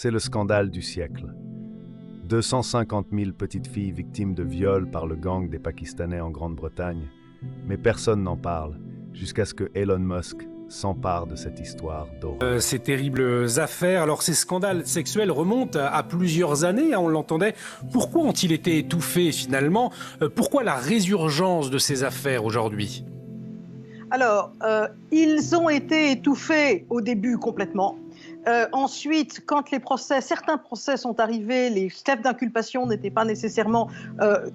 C'est le scandale du siècle. 250 000 petites filles victimes de viols par le gang des Pakistanais en Grande-Bretagne. Mais personne n'en parle, jusqu'à ce que Elon Musk s'empare de cette histoire d'horreur. Ces terribles affaires, alors ces scandales sexuels remontent à plusieurs années, hein, on l'entendait. Pourquoi ont-ils été étouffés finalement? Pourquoi la résurgence de ces affaires aujourd'hui? Alors, ils ont été étouffés au début complètement. Ensuite, quand certains procès sont arrivés, les chefs d'inculpation n'étaient pas nécessairement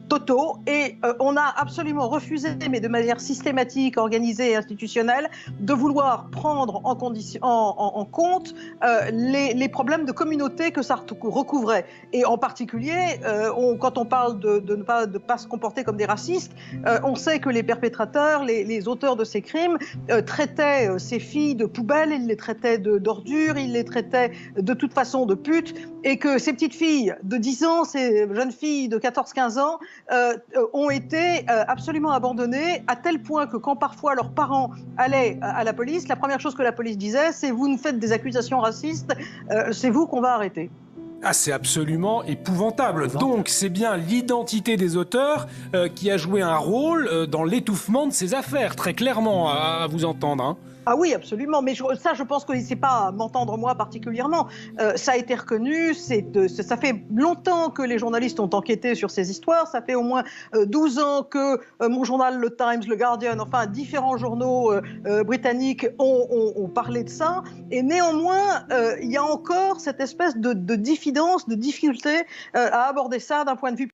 totaux et on a absolument refusé, mais de manière systématique, organisée et institutionnelle, de vouloir prendre en compte les problèmes de communauté que ça recouvrait. Et en particulier, quand on parle de ne pas se comporter comme des racistes, on sait que les perpétrateurs, les auteurs de ces crimes, traitaient ces filles de poubelles, ils les traitaient d'ordures, ils les traitaient de toute façon de putes, et que ces petites filles de 10 ans, ces jeunes filles de 14-15 ans, ont été absolument abandonnées, à tel point que quand parfois leurs parents allaient à la police, la première chose que la police disait, c'est « vous nous faites des accusations racistes, c'est vous qu'on va arrêter ». Ah, c'est absolument épouvantable. Donc, c'est bien l'identité des auteurs qui a joué un rôle dans l'étouffement de ces affaires, très clairement, à vous entendre, hein. Ah oui, absolument, mais je pense que c'est pas à m'entendre moi particulièrement. Ça a été reconnu, ça fait longtemps que les journalistes ont enquêté sur ces histoires, ça fait au moins 12 ans que mon journal, le Times, le Guardian, enfin différents journaux britanniques ont parlé de ça, et néanmoins, il y a encore cette espèce de diffidence, de difficulté à aborder ça d'un point de vue